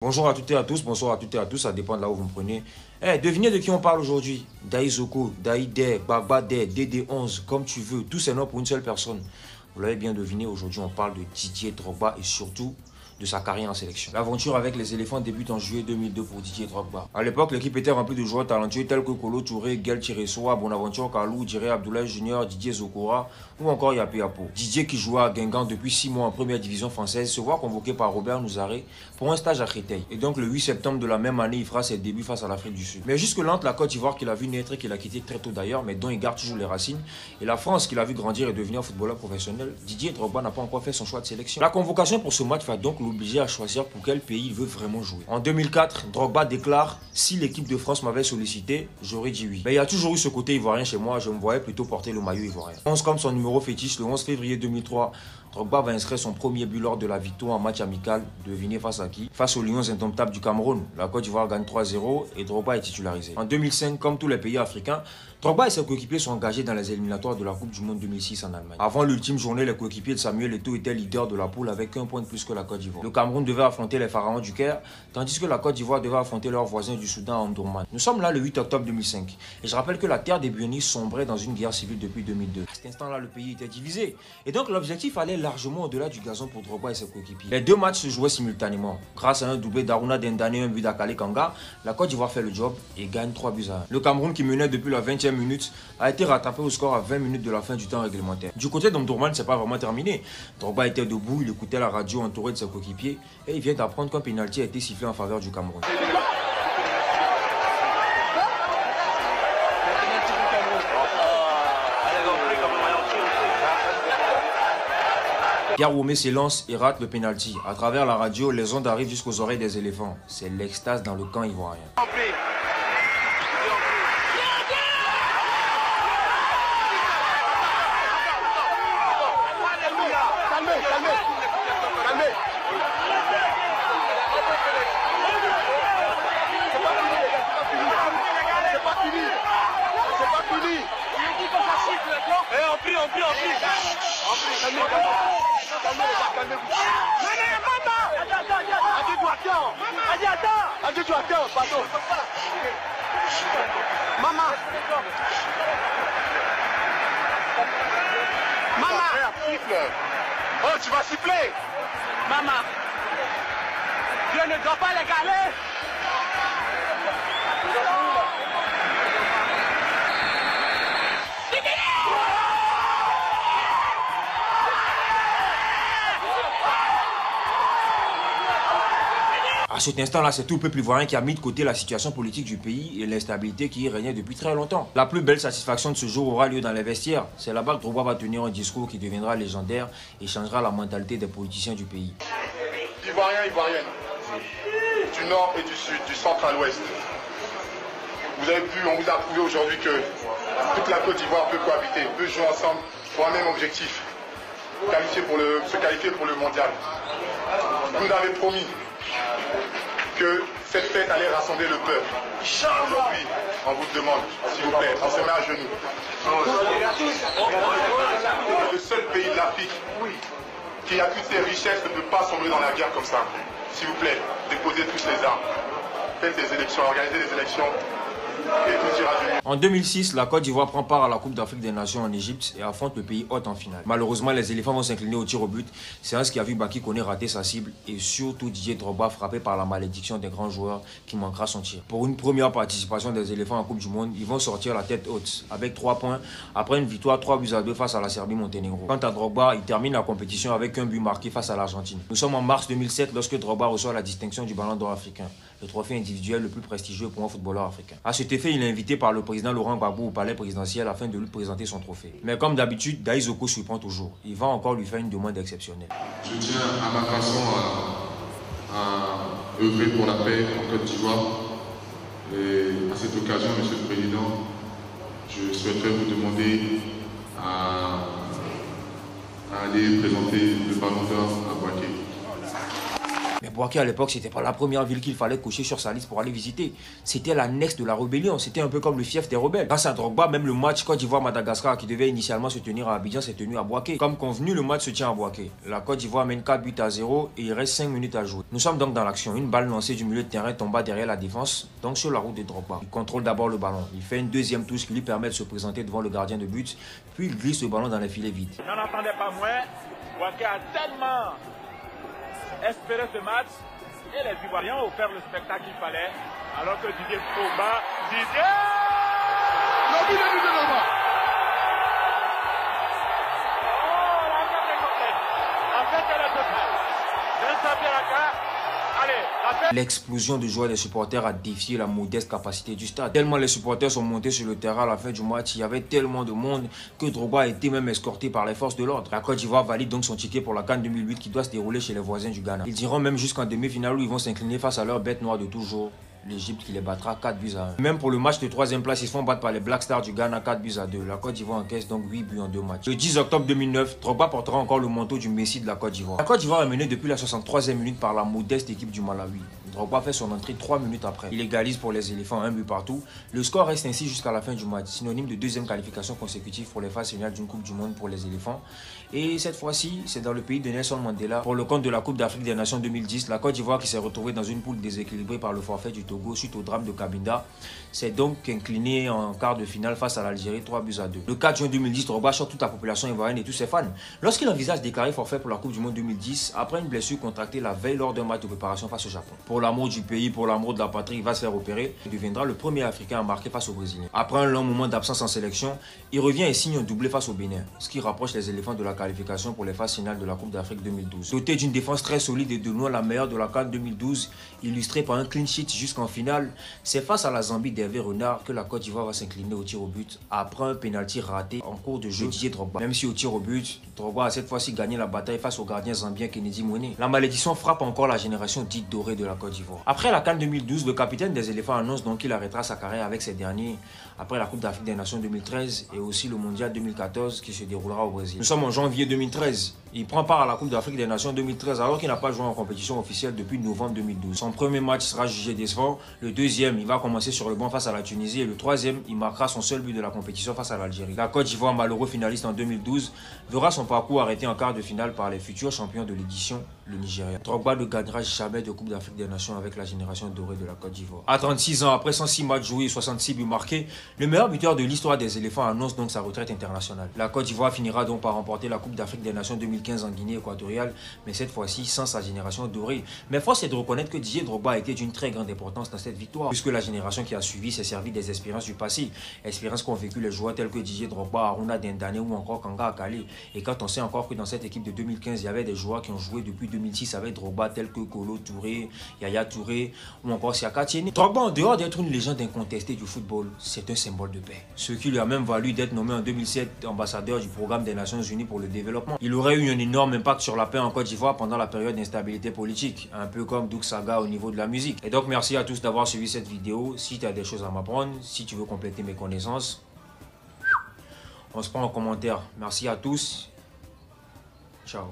Bonjour à toutes et à tous, bonsoir à toutes et à tous, ça dépend de là où vous me prenez. Devinez de qui on parle aujourd'hui. Daizoko, Daïdé, Bagbadé, DD11, comme tu veux, tous ces noms pour une seule personne. Vous l'avez bien deviné, aujourd'hui on parle de Didier Drogba et surtout de sa carrière en sélection. L'aventure avec les éléphants débute en juillet 2002 pour Didier Drogba. À l'époque, l'équipe était remplie de joueurs talentueux tels que Kolo Touré, Guel Tiresoa, Bonaventure Kalou, Diré Abdoulaye Junior, Didier Zokora ou encore Yapi Yapo. Didier, qui jouait à Guingamp depuis 6 mois en première division française, se voit convoqué par Robert Nouzaré pour un stage à Créteil. Et donc le 8 septembre de la même année, il fera ses débuts face à l'Afrique du Sud. Mais jusque-là, entre la Côte d'Ivoire qu'il a vu naître et qu'il a quitté très tôt d'ailleurs, mais dont il garde toujours les racines, et la France qu'il a vu grandir et devenir footballeur professionnel, Didier Drogba n'a pas encore fait son choix de sélection. La convocation pour ce match va donc l'obliger à choisir pour quel pays il veut vraiment jouer. En 2004, Drogba déclare « Si l'équipe de France m'avait sollicité, j'aurais dit oui ». Mais il y a toujours eu ce côté ivoirien chez moi, je me voyais plutôt porter le maillot ivoirien. 11 comme son numéro fétiche, le 11 février 2003, Drogba va inscrire son premier but lors de la victoire en match amical. Devinez face à qui? Face aux Lions indomptables du Cameroun. La Côte d'Ivoire gagne 3-0 et Drogba est titularisé. En 2005, comme tous les pays africains, Drogba et ses coéquipiers sont engagés dans les éliminatoires de la Coupe du Monde 2006 en Allemagne. Avant l'ultime journée, les coéquipiers de Samuel Eto'o étaient leaders de la poule avec 1 point de plus que la Côte d'Ivoire. Le Cameroun devait affronter les Pharaons du Caire, tandis que la Côte d'Ivoire devait affronter leurs voisins du Soudan à Omdurman. Nous sommes là le 8 octobre 2005 et je rappelle que la terre des Bunyani sombrait dans une guerre civile depuis 2002. À cet instant-là, le pays était divisé et donc l'objectif allait largement au-delà du gazon pour Drogba et ses coéquipiers. Les deux matchs se jouaient simultanément. Grâce à un doublé d'Aruna Dendane et un but d'Akale Kanga, la Côte d'Ivoire fait le job et gagne 3-1. Le Cameroun, qui menait depuis la 20e minute, a été rattrapé au score à 20 minutes de la fin du temps réglementaire. Du côté d'Omdurman, c'est pas vraiment terminé. Drogba était debout, il écoutait la radio entouré de ses coéquipiers et il vient d'apprendre qu'un pénalty a été sifflé en faveur du Cameroun. Pierre Woumé s'élance et rate le pénalty. À travers la radio, les ondes arrivent jusqu'aux oreilles des éléphants. C'est l'extase dans le camp ivoirien. Maman, oh, tu vas siffler. Maman, Dieu ne doit pas les galer. À cet instant-là, c'est tout le peuple ivoirien qui a mis de côté la situation politique du pays et l'instabilité qui y régnait depuis très longtemps. La plus belle satisfaction de ce jour aura lieu dans les vestiaires. C'est là-bas que Drogba va tenir un discours qui deviendra légendaire et changera la mentalité des politiciens du pays. Ivoiriens, Ivoiriennes, du nord et du sud, du centre à l'ouest. Vous avez vu, on vous a prouvé aujourd'hui que toute la Côte d'Ivoire peut cohabiter, peut jouer ensemble pour un même objectif, se qualifier pour le mondial. Vous nous avez promis que cette fête allait rassembler le peuple. Aujourd'hui, on vous demande, s'il vous plaît, on se met à genoux. Le seul pays de l'Afrique qui a toutes ses richesses ne peut pas sombrer dans la guerre comme ça. S'il vous plaît, déposez tous les armes. Faites des élections, organisez des élections. Et tout ira mieux. En 2006, la Côte d'Ivoire prend part à la Coupe d'Afrique des Nations en Égypte et affronte le pays hôte en finale. Malheureusement, les éléphants vont s'incliner au tir au but. C'est ce qui a vu Baki Koné rater sa cible et surtout Didier Drogba frappé par la malédiction des grands joueurs qui manquera son tir. Pour une première participation des éléphants en Coupe du Monde, ils vont sortir la tête haute avec 3 points après une victoire 3-2 face à la Serbie-Monténégro. Quant à Drogba, il termine la compétition avec un but marqué face à l'Argentine. Nous sommes en mars 2007 lorsque Drogba reçoit la distinction du Ballon d'Or africain, le trophée individuel le plus prestigieux pour un footballeur africain. À cet effet, il est invité par le président Laurent Gbagbo au palais présidentiel afin de lui présenter son trophée. Mais comme d'habitude, Daizoko surprend toujours. Il va encore lui faire une demande exceptionnelle. Je tiens à ma façon à œuvrer pour la paix en Côte d'Ivoire. Et à cette occasion, Monsieur le Président, je souhaiterais vous demander à aller présenter le Ballon d'Or à Boaké. Mais Boaké à l'époque, c'était pas la première ville qu'il fallait cocher sur sa liste pour aller visiter. C'était l'annexe de la rébellion. C'était un peu comme le fief des rebelles. Grâce à Drogba, même le match Côte d'Ivoire-Madagascar qui devait initialement se tenir à Abidjan s'est tenu à Boaké. Comme convenu, le match se tient à Boaké. La Côte d'Ivoire mène 4 buts à 0 et il reste 5 minutes à jouer. Nous sommes donc dans l'action. Une balle lancée du milieu de terrain tomba derrière la défense, donc sur la route de Drogba. Il contrôle d'abord le ballon. Il fait une deuxième touche qui lui permet de se présenter devant le gardien de but, puis il glisse le ballon dans les filets vides. N'en attendais pas moins. Boaké a tellement espéré ce match et les Ivoiriens ont offert le spectacle qu'il fallait, alors que Didier Drogba, le but de Didier Drogba. Oh, la fête est complète. La fête est totale. Vincent Pierraka. L'explosion de joie des supporters a défié la modeste capacité du stade. Tellement les supporters sont montés sur le terrain à la fin du match, il y avait tellement de monde que Drogba a été même escorté par les forces de l'ordre. La Côte d'Ivoire valide donc son ticket pour la CAN 2008 qui doit se dérouler chez les voisins du Ghana. Ils iront même jusqu'en demi-finale où ils vont s'incliner face à leur bête noire de toujours, l'Égypte, qui les battra 4 buts à 1. Même pour le match de 3e place, ils se font battre par les Black Stars du Ghana 4 buts à 2. La Côte d'Ivoire encaisse donc 8 buts en 2 matchs. Le 10 octobre 2009, Drogba portera encore le manteau du Messi de la Côte d'Ivoire. La Côte d'Ivoire est menée depuis la 63e minute par la modeste équipe du Malawi. Drogba fait son entrée 3 minutes après. Il égalise pour les éléphants 1 but partout. Le score reste ainsi jusqu'à la fin du match, synonyme de deuxième qualification consécutive pour les phases finales d'une Coupe du Monde pour les éléphants. Et cette fois-ci, c'est dans le pays de Nelson Mandela. Pour le compte de la Coupe d'Afrique des Nations 2010, la Côte d'Ivoire qui s'est retrouvée dans une poule déséquilibrée par le forfait du Togo suite au drame de Cabinda, s'est donc incliné en quart de finale face à l'Algérie 3 buts à 2. Le 4 juin 2010, Drogba choque toute la population ivoirienne et tous ses fans lorsqu'il envisage déclarer forfait pour la Coupe du Monde 2010 après une blessure contractée la veille lors d'un match de préparation face au Japon. Pour l'amour du pays, pour l'amour de la patrie, il va se faire opérer et deviendra le premier Africain à marquer face aux Brésiliens. Après un long moment d'absence en sélection, il revient et signe un doublé face au Bénin, ce qui rapproche les éléphants de la qualification pour les phases finales de la Coupe d'Afrique 2012. Doté d'une défense très solide et de loin la meilleure de la CAN 2012, illustrée par un clean sheet jusqu'en finale, c'est face à la Zambie d'Hervé Renard que la Côte d'Ivoire va s'incliner au tir au but après un pénalty raté en cours de jeu de Didier Drogba. Même si au tir au but, Drogba a cette fois-ci gagné la bataille face au gardien zambien Kennedy Mouné. La malédiction frappe encore la génération dite dorée de la Côte d'Ivoire. Après la CAN 2012, le capitaine des éléphants annonce donc qu'il arrêtera sa carrière avec ces derniers après la Coupe d'Afrique des Nations 2013 et aussi le Mondial 2014 qui se déroulera au Brésil. Nous sommes en janvier 2013. Il prend part à la Coupe d'Afrique des Nations 2013 alors qu'il n'a pas joué en compétition officielle depuis novembre 2012. Son premier match sera jugé décevant. Le deuxième, il va commencer sur le banc face à la Tunisie. Et le troisième, il marquera son seul but de la compétition face à l'Algérie. La Côte d'Ivoire, malheureux finaliste en 2012, verra son parcours arrêté en quart de finale par les futurs champions de l'édition, le Nigeria. Drogba ne gagnera jamais de Coupe d'Afrique des Nations avec la génération dorée de la Côte d'Ivoire. À 36 ans, après 106 matchs joués et 66 buts marqués, le meilleur buteur de l'histoire des éléphants annonce donc sa retraite internationale. La Côte d'Ivoire finira donc par remporter la Coupe d'Afrique des Nations 2015 en Guinée équatoriale, mais cette fois-ci sans sa génération dorée. Mais force est de reconnaître que Didier Drogba a été d'une très grande importance dans cette victoire, puisque la génération qui a suivi s'est servi des expériences du passé, expériences qu'ont vécu les joueurs tels que Didier Drogba, Aruna Dendane ou encore Kanga Akale. Et quand on sait encore que dans cette équipe de 2015, il y avait des joueurs qui ont joué depuis 2006 avec Drogba tels que Kolo Touré, Yaya Touré ou encore Siaka Tiéné. Drogba, en dehors d'être une légende incontestée du football, c'est un symbole de paix. Ce qui lui a même valu d'être nommé en 2007 ambassadeur du programme des Nations Unies pour le développement. Il aurait eu un énorme impact sur la paix en Côte d'Ivoire pendant la période d'instabilité politique, un peu comme Doug Saga au niveau de la musique. Et donc merci à tous d'avoir suivi cette vidéo. Si tu as des choses à m'apprendre, si tu veux compléter mes connaissances, on se prend en commentaire. Merci à tous. Ciao.